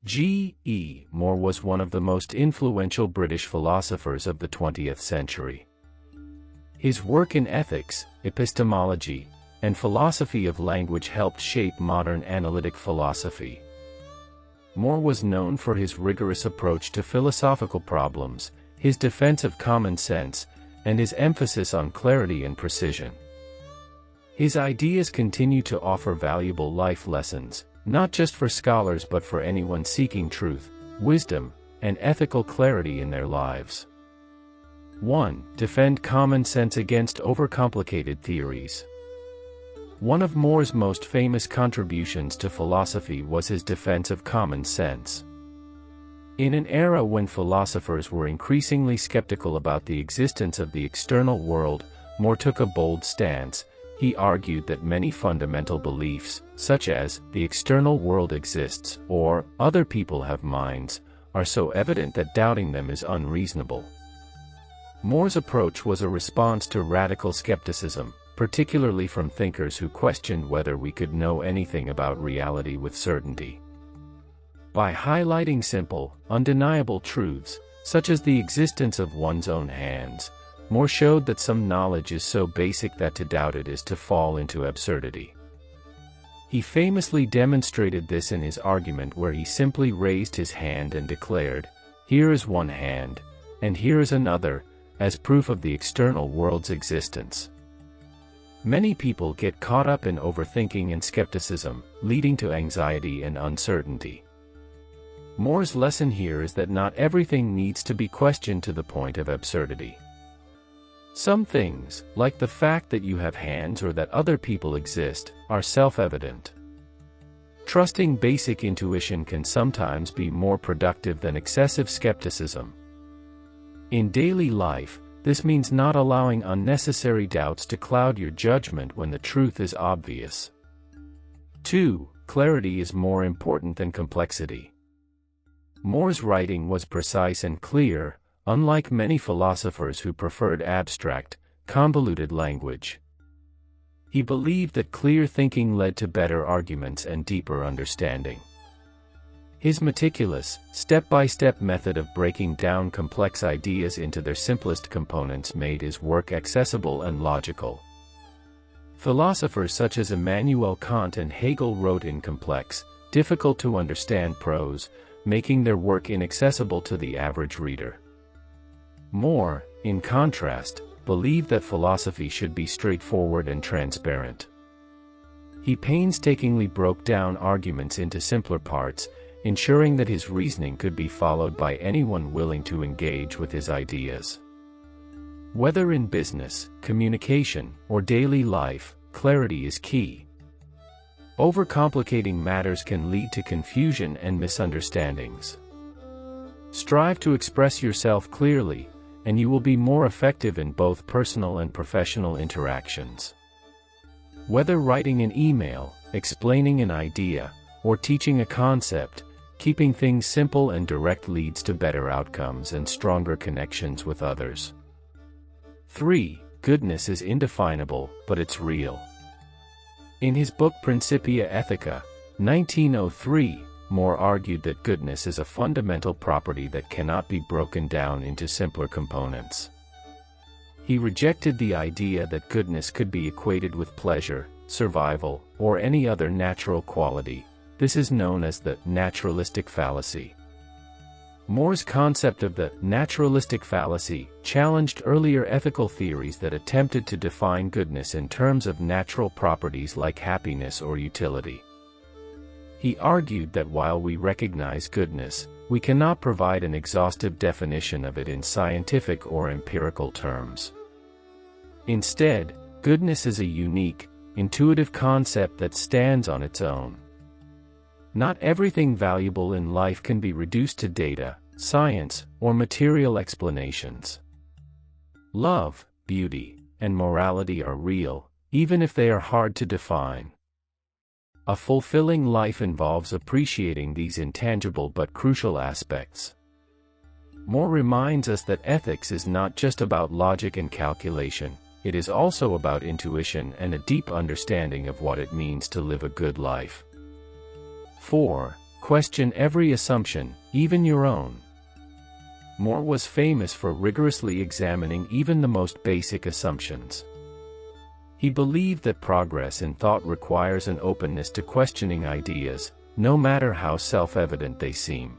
G. E. More was one of the most influential British philosophers of the 20th century. His work in ethics, epistemology, and philosophy of language helped shape modern analytic philosophy. More was known for his rigorous approach to philosophical problems, his defense of common sense, and his emphasis on clarity and precision. His ideas continue to offer valuable life lessons, not just for scholars but for anyone seeking truth, wisdom, and ethical clarity in their lives. 1. Defend common sense against overcomplicated theories. One of More's most famous contributions to philosophy was his defense of common sense. In an era when philosophers were increasingly skeptical about the existence of the external world, More took a bold stance. He argued that many fundamental beliefs, such as, the external world exists, or, other people have minds, are so evident that doubting them is unreasonable. More's approach was a response to radical skepticism, particularly from thinkers who questioned whether we could know anything about reality with certainty. By highlighting simple, undeniable truths, such as the existence of one's own hands, More showed that some knowledge is so basic that to doubt it is to fall into absurdity. He famously demonstrated this in his argument where he simply raised his hand and declared, "Here is one hand, and here is another," as proof of the external world's existence. Many people get caught up in overthinking and skepticism, leading to anxiety and uncertainty. More's lesson here is that not everything needs to be questioned to the point of absurdity. Some things, like the fact that you have hands or that other people exist, are self-evident. Trusting basic intuition can sometimes be more productive than excessive skepticism. In daily life, this means not allowing unnecessary doubts to cloud your judgment when the truth is obvious. 2. Clarity is more important than complexity. More's writing was precise and clear, unlike many philosophers who preferred abstract, convoluted language. He believed that clear thinking led to better arguments and deeper understanding. His meticulous, step-by-step method of breaking down complex ideas into their simplest components made his work accessible and logical. Philosophers such as Immanuel Kant and Hegel wrote in complex, difficult-to-understand prose, making their work inaccessible to the average reader. More, in contrast, believed that philosophy should be straightforward and transparent. He painstakingly broke down arguments into simpler parts, ensuring that his reasoning could be followed by anyone willing to engage with his ideas. Whether in business, communication, or daily life, clarity is key. Overcomplicating matters can lead to confusion and misunderstandings. Strive to express yourself clearly, and you will be more effective in both personal and professional interactions. Whether writing an email, explaining an idea, or teaching a concept, keeping things simple and direct leads to better outcomes and stronger connections with others. 3. Goodness is indefinable, but it's real. In his book Principia Ethica, 1903, More argued that goodness is a fundamental property that cannot be broken down into simpler components. He rejected the idea that goodness could be equated with pleasure, survival, or any other natural quality. This is known as the naturalistic fallacy. More's concept of the naturalistic fallacy challenged earlier ethical theories that attempted to define goodness in terms of natural properties like happiness or utility. He argued that while we recognize goodness, we cannot provide an exhaustive definition of it in scientific or empirical terms. Instead, goodness is a unique, intuitive concept that stands on its own. Not everything valuable in life can be reduced to data, science, or material explanations. Love, beauty, and morality are real, even if they are hard to define. A fulfilling life involves appreciating these intangible but crucial aspects. More reminds us that ethics is not just about logic and calculation, it is also about intuition and a deep understanding of what it means to live a good life. 4. Question every assumption, even your own. More was famous for rigorously examining even the most basic assumptions. He believed that progress in thought requires an openness to questioning ideas, no matter how self-evident they seem.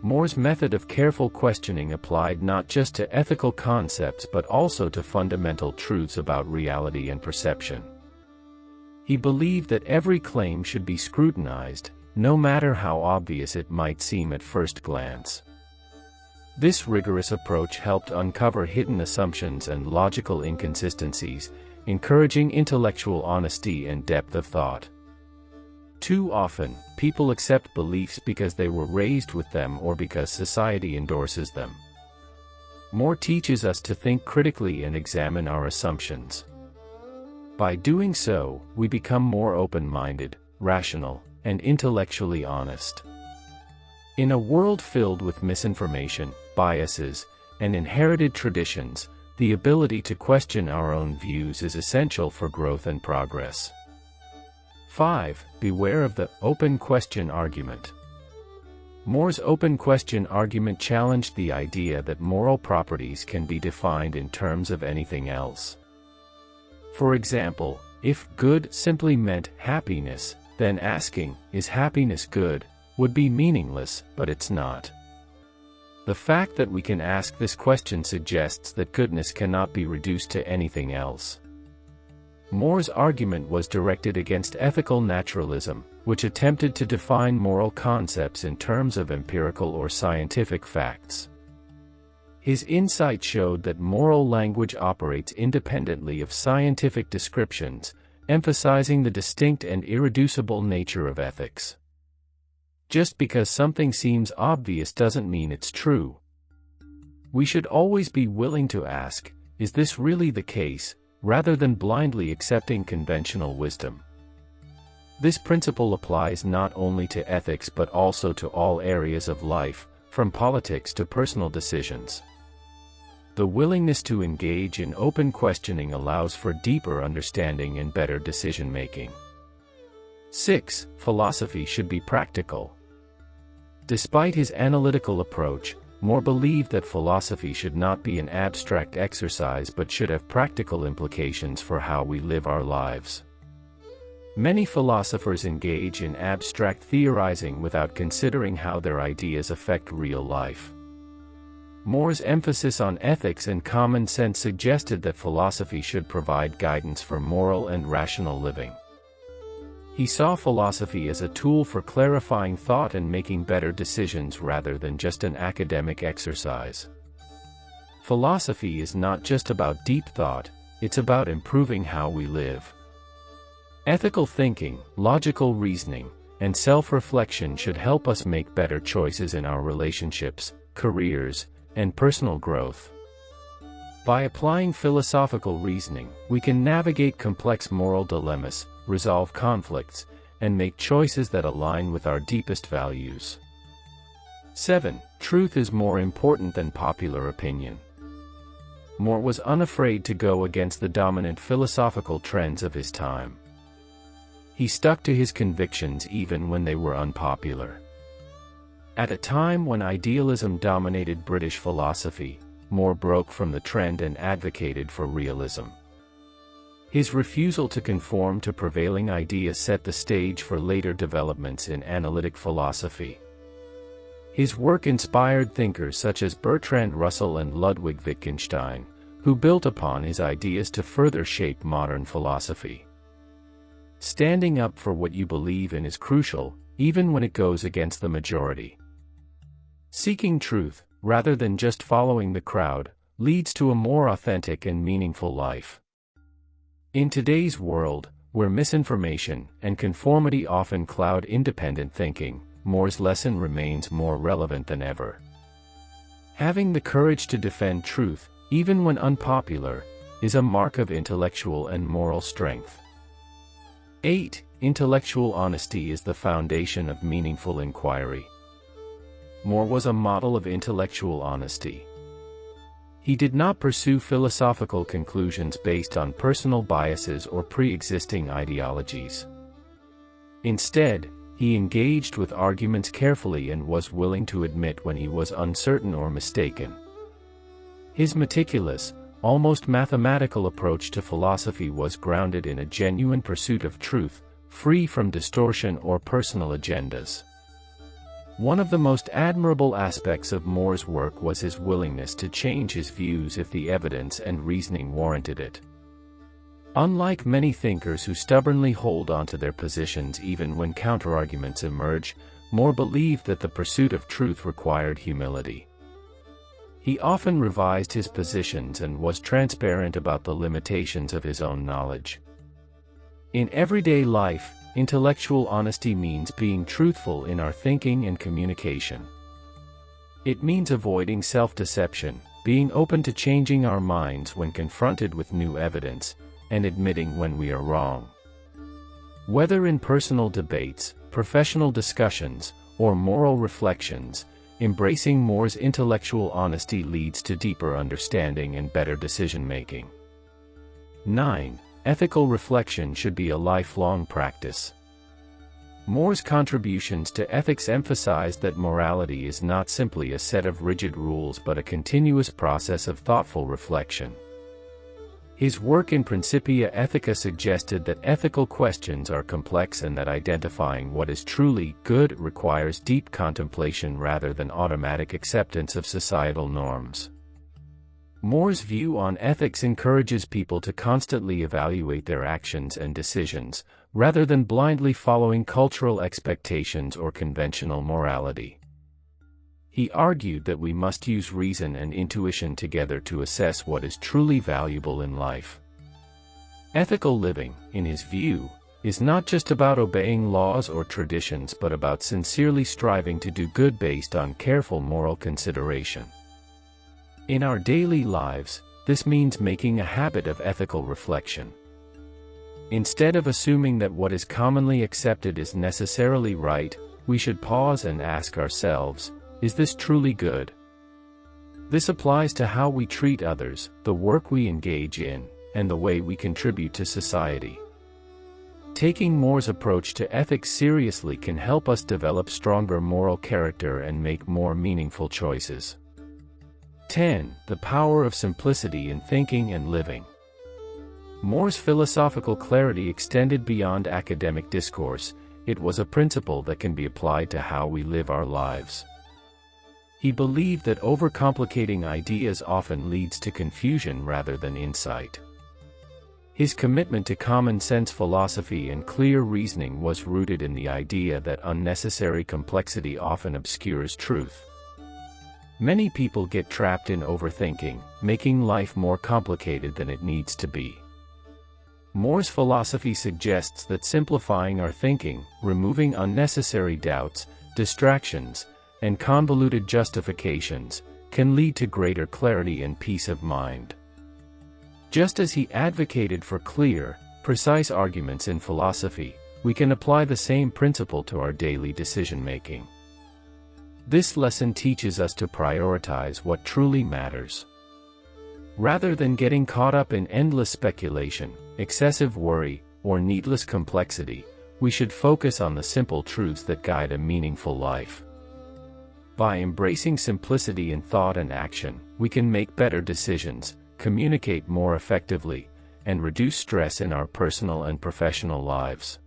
More's method of careful questioning applied not just to ethical concepts but also to fundamental truths about reality and perception. He believed that every claim should be scrutinized, no matter how obvious it might seem at first glance. This rigorous approach helped uncover hidden assumptions and logical inconsistencies, encouraging intellectual honesty and depth of thought. Too often, people accept beliefs because they were raised with them or because society endorses them. More teaches us to think critically and examine our assumptions. By doing so, we become more open-minded, rational, and intellectually honest. In a world filled with misinformation, biases, and inherited traditions, the ability to question our own views is essential for growth and progress. 5. Beware of the open question argument. More's open question argument challenged the idea that moral properties can be defined in terms of anything else. For example, if good simply meant happiness, then asking, "Is happiness good?" would be meaningless, but it's not. The fact that we can ask this question suggests that goodness cannot be reduced to anything else. More's argument was directed against ethical naturalism, which attempted to define moral concepts in terms of empirical or scientific facts. His insight showed that moral language operates independently of scientific descriptions, emphasizing the distinct and irreducible nature of ethics. Just because something seems obvious doesn't mean it's true. We should always be willing to ask, is this really the case, rather than blindly accepting conventional wisdom. This principle applies not only to ethics but also to all areas of life, from politics to personal decisions. The willingness to engage in open questioning allows for deeper understanding and better decision-making. 6. Philosophy should be practical. Despite his analytical approach, More believed that philosophy should not be an abstract exercise but should have practical implications for how we live our lives. Many philosophers engage in abstract theorizing without considering how their ideas affect real life. More's emphasis on ethics and common sense suggested that philosophy should provide guidance for moral and rational living. He saw philosophy as a tool for clarifying thought and making better decisions rather than just an academic exercise. Philosophy is not just about deep thought, it's about improving how we live. Ethical thinking, logical reasoning, and self-reflection should help us make better choices in our relationships, careers, and personal growth. By applying philosophical reasoning, we can navigate complex moral dilemmas, resolve conflicts, and make choices that align with our deepest values. 7. Truth is more important than popular opinion. More was unafraid to go against the dominant philosophical trends of his time. He stuck to his convictions even when they were unpopular. At a time when idealism dominated British philosophy, More broke from the trend and advocated for realism. His refusal to conform to prevailing ideas set the stage for later developments in analytic philosophy. His work inspired thinkers such as Bertrand Russell and Ludwig Wittgenstein, who built upon his ideas to further shape modern philosophy. Standing up for what you believe in is crucial, even when it goes against the majority. Seeking truth, rather than just following the crowd, leads to a more authentic and meaningful life. In today's world, where misinformation and conformity often cloud independent thinking, More's lesson remains more relevant than ever. Having the courage to defend truth, even when unpopular, is a mark of intellectual and moral strength. 8. Intellectual honesty is the foundation of meaningful inquiry. More was a model of intellectual honesty. He did not pursue philosophical conclusions based on personal biases or pre-existing ideologies. Instead, He engaged with arguments carefully and was willing to admit when he was uncertain or mistaken. His meticulous, almost mathematical approach to philosophy was grounded in a genuine pursuit of truth, free from distortion or personal agendas. One of the most admirable aspects of More's work was his willingness to change his views if the evidence and reasoning warranted it. Unlike many thinkers who stubbornly hold on to their positions even when counterarguments emerge, More believed that the pursuit of truth required humility. He often revised his positions and was transparent about the limitations of his own knowledge. In everyday life, intellectual honesty means being truthful in our thinking and communication. It means avoiding self-deception, being open to changing our minds when confronted with new evidence, and admitting when we are wrong. Whether in personal debates, professional discussions, or moral reflections, embracing More's intellectual honesty leads to deeper understanding and better decision-making. 9. Ethical reflection should be a lifelong practice. More's contributions to ethics emphasized that morality is not simply a set of rigid rules but a continuous process of thoughtful reflection. His work in Principia Ethica suggested that ethical questions are complex and that identifying what is truly good requires deep contemplation rather than automatic acceptance of societal norms. More's view on ethics encourages people to constantly evaluate their actions and decisions, rather than blindly following cultural expectations or conventional morality. He argued that we must use reason and intuition together to assess what is truly valuable in life. Ethical living, in his view, is not just about obeying laws or traditions but about sincerely striving to do good based on careful moral consideration. In our daily lives, this means making a habit of ethical reflection. Instead of assuming that what is commonly accepted is necessarily right, we should pause and ask ourselves, is this truly good? This applies to how we treat others, the work we engage in, and the way we contribute to society. Taking More's approach to ethics seriously can help us develop stronger moral character and make more meaningful choices. 10. The power of simplicity in thinking and living. More's philosophical clarity extended beyond academic discourse. It was a principle that can be applied to how we live our lives. He believed that overcomplicating ideas often leads to confusion rather than insight. His commitment to common sense philosophy and clear reasoning was rooted in the idea that unnecessary complexity often obscures truth. Many people get trapped in overthinking, making life more complicated than it needs to be. More's philosophy suggests that simplifying our thinking, removing unnecessary doubts, distractions, and convoluted justifications, can lead to greater clarity and peace of mind. Just as he advocated for clear, precise arguments in philosophy, we can apply the same principle to our daily decision-making. This lesson teaches us to prioritize what truly matters. Rather than getting caught up in endless speculation, excessive worry, or needless complexity, we should focus on the simple truths that guide a meaningful life. By embracing simplicity in thought and action, we can make better decisions, communicate more effectively, and reduce stress in our personal and professional lives.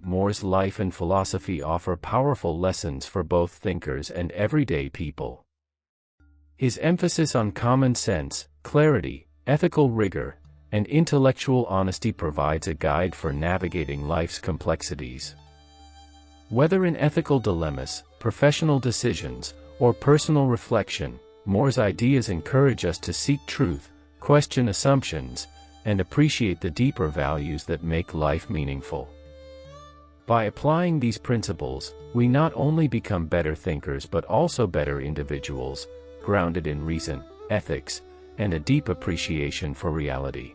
More's life and philosophy offer powerful lessons for both thinkers and everyday people. His emphasis on common sense, clarity, ethical rigor, and intellectual honesty provides a guide for navigating life's complexities. Whether in ethical dilemmas, professional decisions, or personal reflection, More's ideas encourage us to seek truth, question assumptions, and appreciate the deeper values that make life meaningful. By applying these principles, we not only become better thinkers but also better individuals, grounded in reason, ethics, and a deep appreciation for reality.